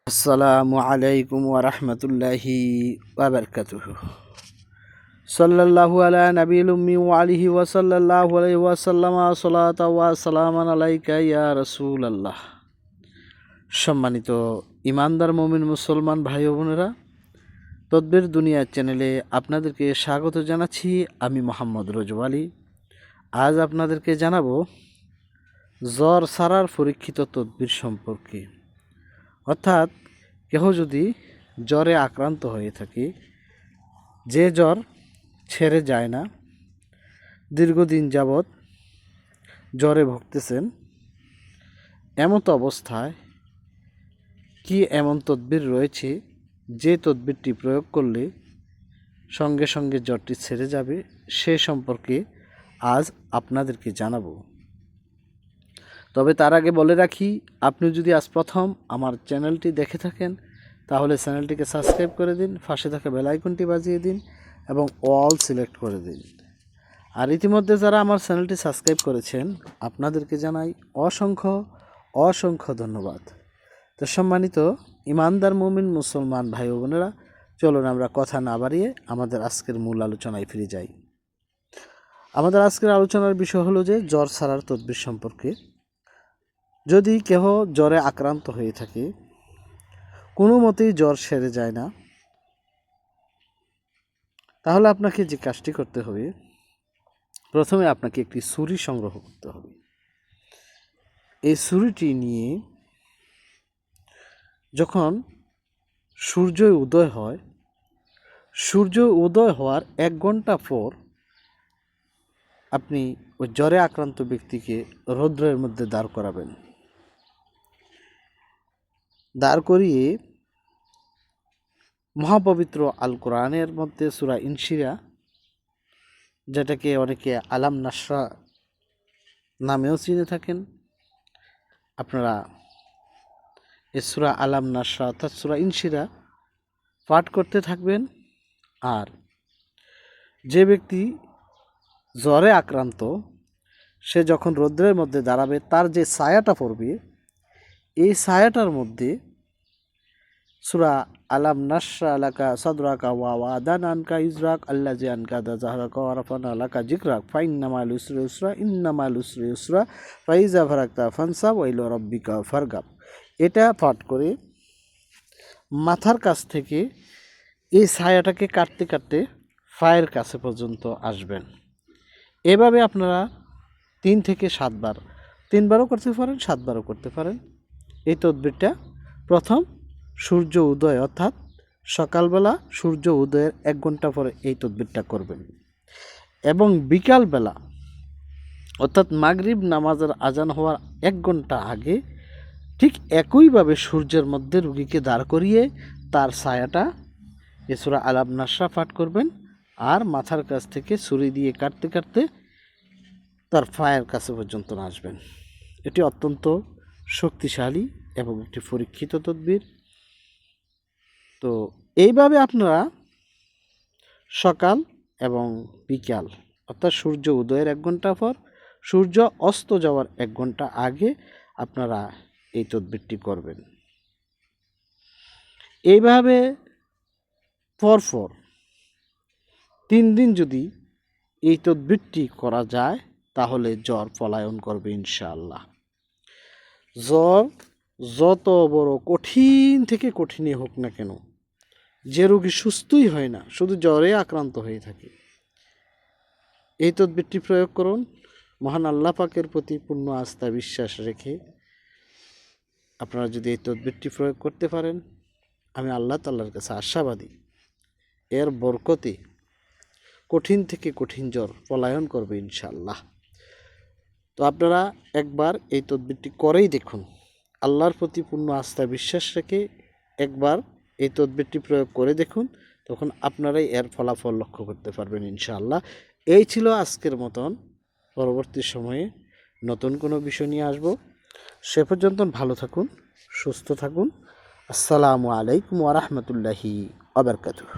আসসালামু আলাইকুম ওয়া রাহমাতুল্লাহি ওয়া বারাকাতুহু। সাল্লাল্লাহু আলা নবিয়িল উম্মি ওয়া আলিহি ওয়া সাল্লাল্লাহু আলাইহি ওয়া সাল্লামা সালাতা ওয়া সালামান আলাইকা ইয়া রাসূলুল্লাহ। সম্মানিত ইমানদার মুমিন মুসলমান ভাই ও বোনেরা, তদবির দুনিয়া চ্যানেলে আপনাদেরকে স্বাগত জানাচ্ছি। আমি মোহাম্মদ রজব আলী। আজ আপনাদেরকে জানাবো জ্বর সারার পরীক্ষিত তদবির সম্পর্কে। অর্থাৎ কেহ যদি জ্বরে আক্রান্ত হয়ে থাকে, যে জ্বর ছেড়ে যায় না, দীর্ঘদিন যাবৎ জ্বরে ভুগতেছেন, এমতো অবস্থায় কি এমন তদবির রয়েছে যে তদবিরটি প্রয়োগ করলে সঙ্গে সঙ্গে জ্বরটি ছেড়ে যাবে, সে সম্পর্কে আজ আপনাদেরকে জানাবো। তবে তার আগে বলে রাখি, আপনি যদি আজ প্রথম আমার চ্যানেলটি দেখে থাকেন তাহলে চ্যানেলটিকে সাবস্ক্রাইব করে দিন, পাশে থাকা বেল আইকনটি বাজিয়ে দিন এবং অল সিলেক্ট করে দিন। আর ইতিমধ্যে যারা আমার চ্যানেলটি সাবস্ক্রাইব করেছেন আপনাদেরকে জানাই অসংখ্য অসংখ্য ধন্যবাদ। তো সম্মানিত ইমানদার মুমিন মুসলমান ভাই ও বোনেরা, চলুন আমরা কথা না বাড়িয়ে আমাদের আজকের মূল আলোচনায় ফিরে যাই। আমাদের আজকের আলোচনার বিষয় হলো যে জ্বর ছাড়ার তদবির সম্পর্কে। যদি কেহ জ্বরে আক্রান্ত হয়ে থাকে, কোনো মতেই জ্বর সেরে যায় না, তাহলে আপনাকে যে কাজটি করতে হবে, প্রথমে আপনাকে একটি ছুরি সংগ্রহ করতে হবে। এই ছুরিটি নিয়ে যখন সূর্য উদয় হয়, সূর্য উদয় হওয়ার 1 ঘন্টা পর আপনি ওই জ্বরে আক্রান্ত ব্যক্তিকে রৌদ্রের মধ্যে দাঁড় করাবেন। দাঁড় করিয়ে মহাপবিত্র আল কোরআনের মধ্যে সূরা ইনশিরা, যেটাকে অনেকে আলাম নাসরা নামেও চিনে থাকেন, আপনারা এই সূরা আলাম নাসরা অর্থাৎ সূরা ইনশিরা পাঠ করতে থাকবেন। আর যে ব্যক্তি জ্বরে আক্রান্ত, সে যখন রৌদ্রের মধ্যে দাঁড়াবে, তার যে ছায়াটা পড়বে, এই ছায়াটার মধ্যে সূরা আলাম নাসরা লাকা সাদরাকা ওয়া ওয়াদানা আনকা ইজরাক আল্লাযী আনকাদা যাহরাকা ওয়া রাফা'না লাকা যিকরাক ফাইন্না মা'আল উসরি ইউসরা ইন্না মা'আল উসরি ইউসরা ফাইজা ফারাগতা ফানসাব ওয়া ইলা রাব্বিকা ফারগাব। এটা পাঠ করে মাথার কাছ থেকে এই ছায়াটাকে কাটতে কাটতে পায়ের কাছে পর্যন্ত আসবেন। এভাবে আপনারা 3 থেকে 7 বার, 3 বারও করতে পারেন, 7 বারও করতে পারেন। এই তদবিরটা প্রথম সূর্য উদয় অর্থাৎ সকালবেলা সূর্য উদয়ের 1 ঘন্টা পরে এই তদবিরটা করবেন এবং বিকালবেলা অর্থাৎ মাগরিব নামাজের আজান হওয়ার 1 ঘন্টা আগে ঠিক একইভাবে সূর্যের মধ্যে রুগীকে দাঁড় করিয়ে তার ছায়াটা সূরা আলাম নাসরা পাঠ করবেন আর মাথার কাছ থেকে ছুরি দিয়ে কাটতে কাটতে তার পায়ের কাছে পর্যন্ত আসবেন। এটি অত্যন্ত শক্তিশালী এবং একটি পরীক্ষিত তদবির। তো এইভাবে আপনারা সকাল এবং বিকাল অর্থাৎ সূর্য উদয়ের 1 ঘন্টা পর, সূর্য অস্ত যাওয়ার 1 ঘন্টা আগে আপনারা এই তদবিরটি করবেন। এইভাবে পরপর 3 দিন যদি এই তদবিরটি করা যায় তাহলে জ্বর পলায়ন করবে ইনশাআল্লাহ। জ্বর যত বড় কঠিন থেকে কঠিনই হোক না কেন, যে রোগী সুস্থই হয় না, শুধু জ্বরে আক্রান্ত হয়ে থাকে, এই তদবিরটি প্রয়োগ করুন। মহান আল্লাহ পাকের প্রতি পূর্ণ আস্থা বিশ্বাস রেখে আপনারা যদি এই তদবিরটি প্রয়োগ করতে পারেন, আমি আল্লাহ তাআলার কাছে আশাবাদী, এর বরকতে কঠিন থেকে কঠিন জ্বর পলায়ন করবে ইনশাআল্লাহ। তো আপনারা একবার এই তদবিরটি করেই দেখুন। আল্লাহর প্রতি পূর্ণ আস্থা বিশ্বাস রেখে একবার এই তদবিরটি প্রয়োগ করে দেখুন, তখন আপনারাই এর ফলাফল লক্ষ্য করতে পারবেন ইনশাআল্লাহ। এই ছিল আজকের মতন। পরবর্তী সময়ে নতুন কোনো বিষয় নিয়ে আসব। সে পর্যন্ত ভালো থাকুন, সুস্থ থাকুন। আসসালামু আলাইকুম ওয়া রাহমাতুল্লাহি ওয়া বারাকাতুহু।